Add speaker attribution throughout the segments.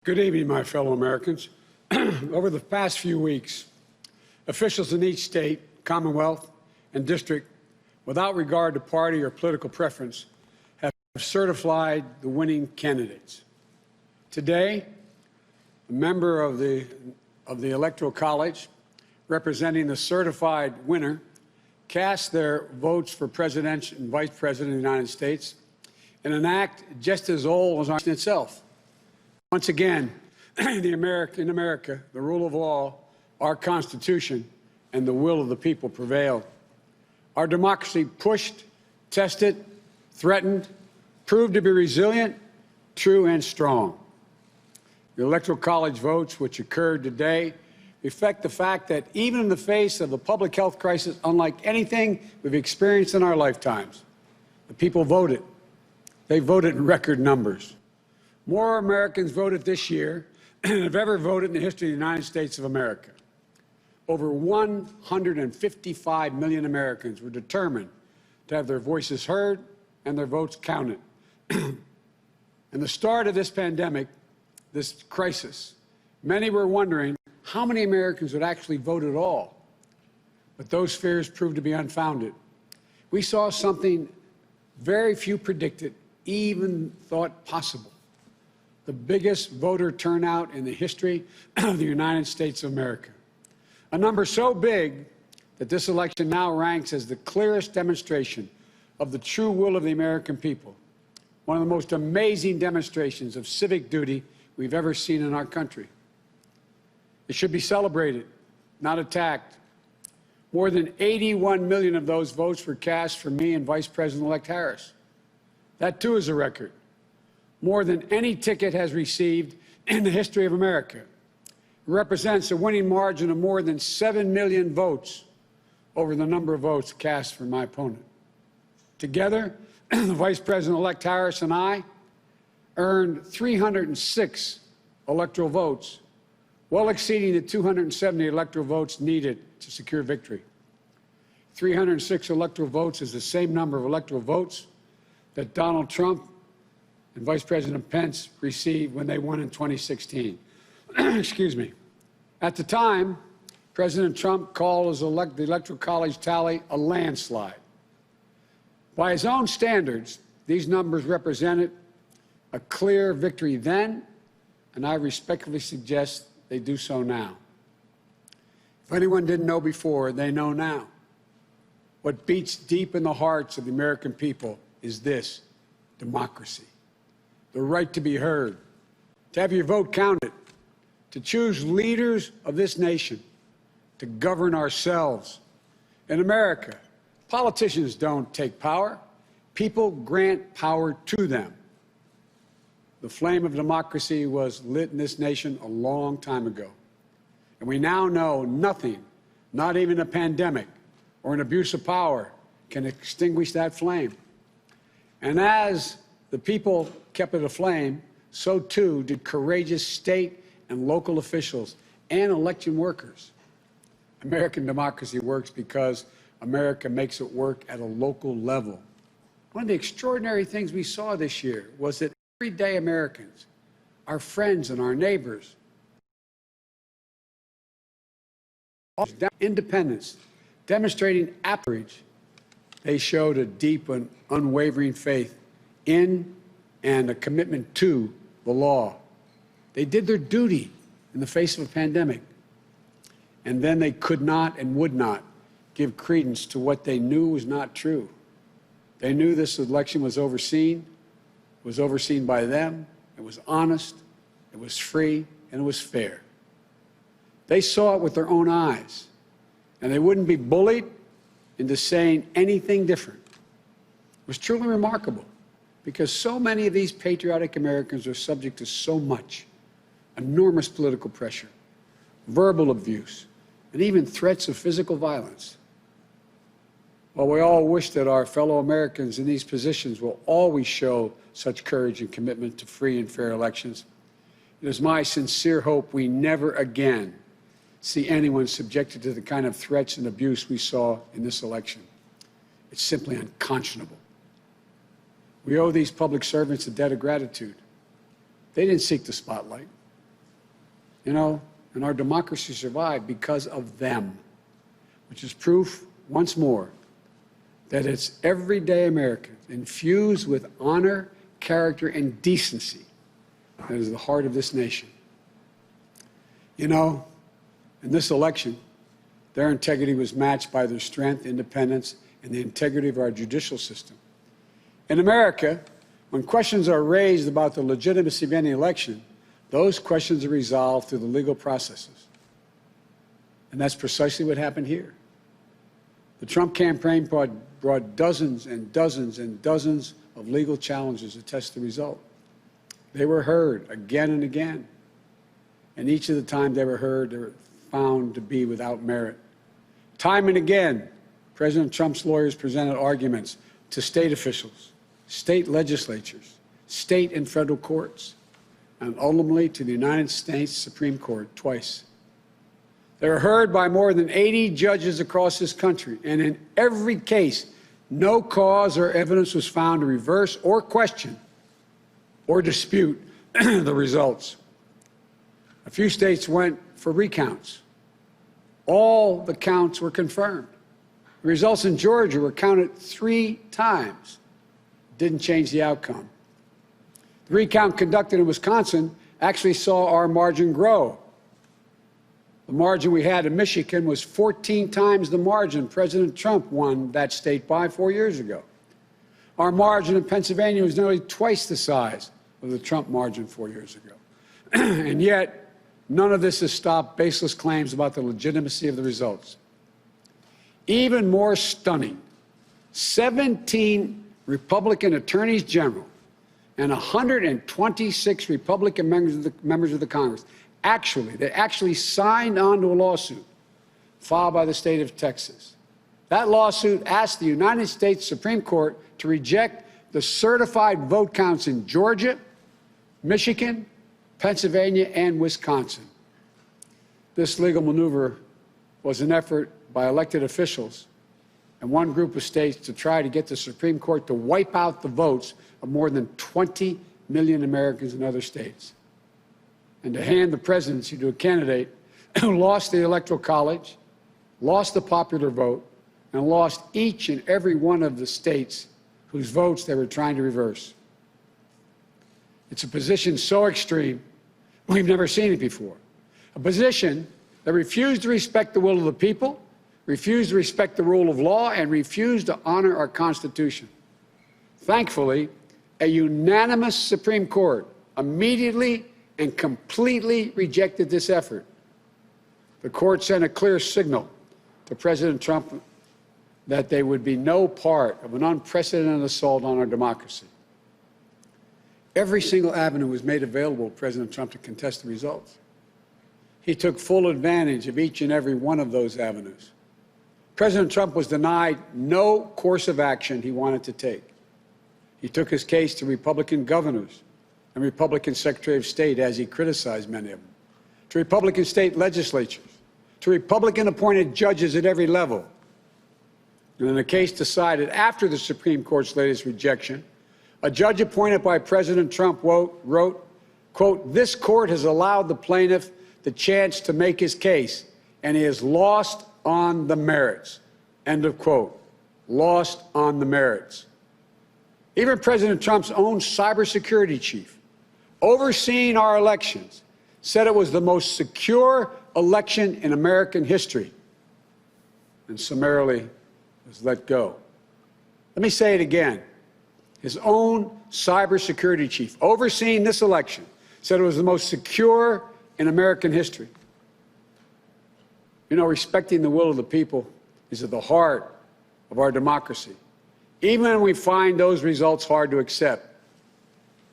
Speaker 1: Good evening, my fellow Americans. Over the past few weeks, officials in each state, commonwealth, and district, without regard to party or political preference, have certified the winning candidates. Today, a member of the Electoral College, representing the certified winner, cast their votes for President and Vice President of the United States in an act just as old as Washington itself. Once again, in America, the rule of law, our Constitution, and the will of the people prevailed. Our democracy pushed, tested, threatened, proved to be resilient, true, and strong. The Electoral College votes, which occurred today, reflect the fact that even in the face of a public health crisis unlike anything we've experienced in our lifetimes, the people voted. They voted in record numbers. More Americans voted this year than have ever voted in the history of the United States of America. Over 155 million Americans were determined to have their voices heard and their votes counted. In the start of this pandemic, this crisis, many were wondering how many Americans would actually vote at all. But those fears proved to be unfounded. We saw something very few predicted, even thought possible. The biggest voter turnout in the history of the United States of America. A number so big that this election now ranks as the clearest demonstration of the true will of the American people. One of the most amazing demonstrations of civic duty we've ever seen in our country. It should be celebrated, not attacked. More than 81 million of those votes were cast for me and Vice President-elect Harris. That, too, is a record. More than any ticket has received in the history of America. It represents a winning margin of more than 7 million votes over the number of votes cast for my opponent. Together, the Vice President-elect Harris and I earned 306 electoral votes, well exceeding the 270 electoral votes needed to secure victory. 306 electoral votes is the same number of electoral votes that Donald Trump and Vice President Pence received when they won in 2016. Excuse me. At the time, President Trump called the Electoral College tally a landslide. By his own standards, these numbers represented a clear victory then, and I respectfully suggest they do so now. If anyone didn't know before, they know now. What beats deep in the hearts of the American people is this: democracy. The right to be heard, to have your vote counted, to choose leaders of this nation, to govern ourselves. In America, politicians don't take power. People grant power to them. The flame of democracy was lit in this nation a long time ago. And we now know nothing, not even a pandemic or an abuse of power, can extinguish that flame. And as the people kept it aflame, so too did courageous state and local officials and election workers. American democracy works because America makes it work at a local level. One of the extraordinary things we saw this year was that everyday Americans, our friends and our neighbors, independence, demonstrating outrage, they showed a deep and unwavering faith in and a commitment to the law. They did their duty in the face of a pandemic. And then they could not and would not give credence to what they knew was not true. They knew this election was overseen by them, it was honest, it was free, and it was fair. They saw it with their own eyes, and they wouldn't be bullied into saying anything different. It was truly remarkable, because so many of these patriotic Americans are subject to so much, enormous political pressure, verbal abuse, and even threats of physical violence. While we all wish that our fellow Americans in these positions will always show such courage and commitment to free and fair elections, it is my sincere hope we never again see anyone subjected to the kind of threats and abuse we saw in this election. It's simply unconscionable. We owe these public servants a debt of gratitude. They didn't seek the spotlight. And our democracy survived because of them, which is proof, once more, that it's everyday Americans infused with honor, character, and decency that is the heart of this nation. In this election, their integrity was matched by their strength, independence, and the integrity of our judicial system. In America, when questions are raised about the legitimacy of any election, those questions are resolved through the legal processes. And that's precisely what happened here. The Trump campaign brought dozens and dozens and dozens of legal challenges to test the result. They were heard again and again. And each of the times they were heard, they were found to be without merit. Time and again, President Trump's lawyers presented arguments to state officials, state legislatures, state and federal courts, and ultimately to the United States Supreme Court twice. They were heard by more than 80 judges across this country, and in every case, no cause or evidence was found to reverse or question or dispute the results. A few states went for recounts. All the counts were confirmed. The results in Georgia were counted 3 times. Didn't change the outcome. The recount conducted in Wisconsin actually saw our margin grow. The margin we had in Michigan was 14 times the margin President Trump won that state by 4 years ago. Our margin in Pennsylvania was nearly twice the size of the Trump margin 4 years ago. And yet, none of this has stopped baseless claims about the legitimacy of the results. Even more stunning, 17 Republican attorneys general and 126 Republican members of the Congress actually signed on to a lawsuit filed by the state of Texas. That lawsuit asked the United States Supreme Court to reject the certified vote counts in Georgia, Michigan, Pennsylvania, and Wisconsin. This legal maneuver was an effort by elected officials and one group of states to try to get the Supreme Court to wipe out the votes of more than 20 million Americans in other states, and to hand the presidency to a candidate who lost the Electoral College, lost the popular vote, and lost each and every one of the states whose votes they were trying to reverse. It's a position so extreme, we've never seen it before. A position that refused to respect the will of the people, refused to respect the rule of law, and refused to honor our Constitution. Thankfully, a unanimous Supreme Court immediately and completely rejected this effort. The court sent a clear signal to President Trump that there would be no part of an unprecedented assault on our democracy. Every single avenue was made available to President Trump to contest the results. He took full advantage of each and every one of those avenues. President Trump was denied no course of action he wanted to take. He took his case to Republican governors and Republican Secretary of State, as he criticized many of them, to Republican state legislatures, to Republican-appointed judges at every level. And in a case decided after the Supreme Court's latest rejection, a judge appointed by President Trump wrote, quote, "This court has allowed the plaintiff the chance to make his case, and he has lost on the merits," end of quote. Lost on the merits. Even President Trump's own cybersecurity chief, overseeing our elections, said it was the most secure election in American history, and summarily was let go. Let me say it again. His own cybersecurity chief, overseeing this election, said it was the most secure in American history. Respecting the will of the people is at the heart of our democracy, even when we find those results hard to accept.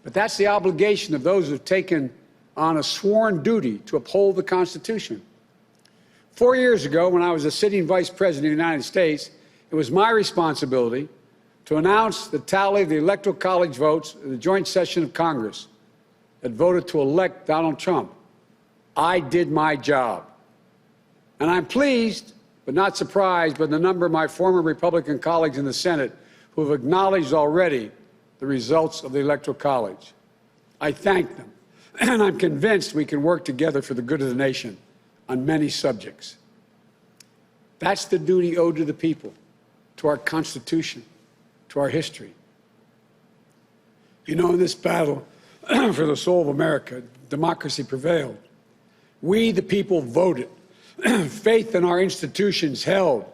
Speaker 1: But that's the obligation of those who've taken on a sworn duty to uphold the Constitution. 4 years ago, when I was a sitting vice president of the United States, it was my responsibility to announce the tally of the Electoral College votes in the joint session of Congress that voted to elect Donald Trump. I did my job. And I'm pleased, but not surprised, by the number of my former Republican colleagues in the Senate who have acknowledged already the results of the Electoral College. I thank them. And I'm convinced we can work together for the good of the nation on many subjects. That's the duty owed to the people, to our Constitution, to our history. You know, in this battle for the soul of America, democracy prevailed. We, the people, voted. Faith in our institutions held.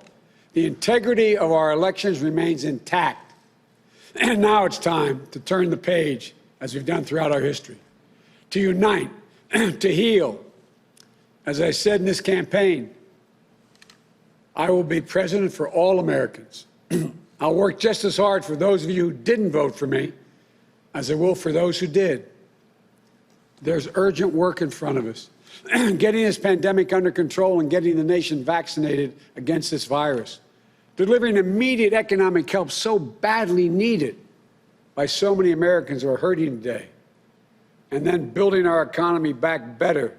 Speaker 1: The integrity of our elections remains intact. And now it's time to turn the page, as we've done throughout our history, to unite, to heal. As I said in this campaign, I will be president for all Americans. I'll work just as hard for those of you who didn't vote for me as I will for those who did. There's urgent work in front of us. Getting this pandemic under control and getting the nation vaccinated against this virus. Delivering immediate economic help so badly needed by so many Americans who are hurting today. And then building our economy back better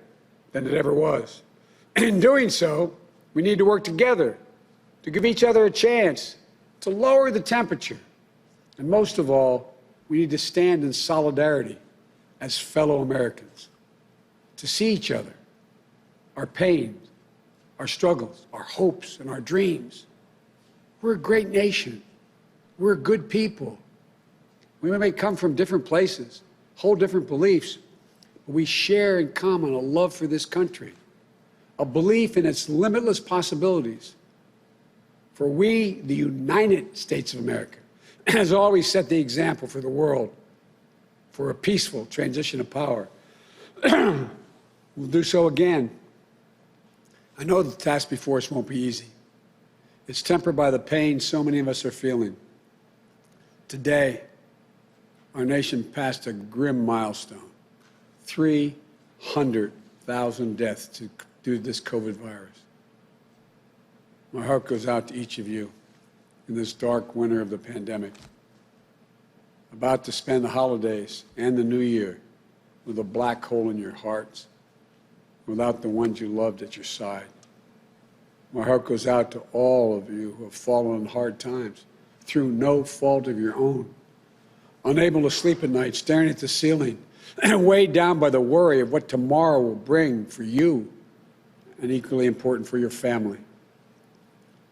Speaker 1: than it ever was. In doing so, we need to work together to give each other a chance to lower the temperature. And most of all, we need to stand in solidarity as fellow Americans, to see each other, our pains, our struggles, our hopes, and our dreams. We're a great nation. We're good people. We may come from different places, hold different beliefs, but we share in common a love for this country, a belief in its limitless possibilities. For we, the United States of America, has always set the example for the world for a peaceful transition of power. We'll do so again. I know the task before us won't be easy. It's tempered by the pain so many of us are feeling. Today, our nation passed a grim milestone, 300,000 deaths due to this COVID virus. My heart goes out to each of you in this dark winter of the pandemic, about to spend the holidays and the new year with a black hole in your hearts, without the ones you loved at your side. My heart goes out to all of you who have fallen in hard times through no fault of your own, unable to sleep at night, staring at the ceiling, and weighed down by the worry of what tomorrow will bring for you, and equally important for your family.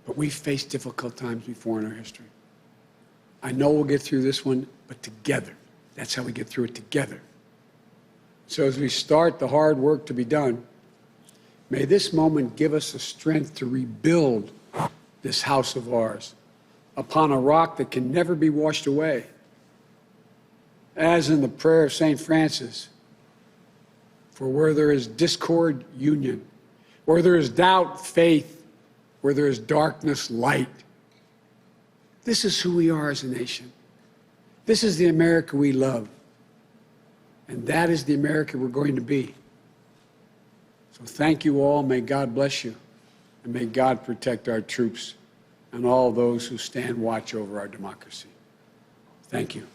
Speaker 1: But we've faced difficult times before in our history. I know we'll get through this one, but together. That's how we get through it, together. So as we start the hard work to be done, may this moment give us the strength to rebuild this house of ours upon a rock that can never be washed away. As in the prayer of St. Francis, for where there is discord, union. Where there is doubt, faith. Where there is darkness, light. This is who we are as a nation. This is the America we love. And that is the America we're going to be. So thank you all. May God bless you. And may God protect our troops and all those who stand watch over our democracy. Thank you.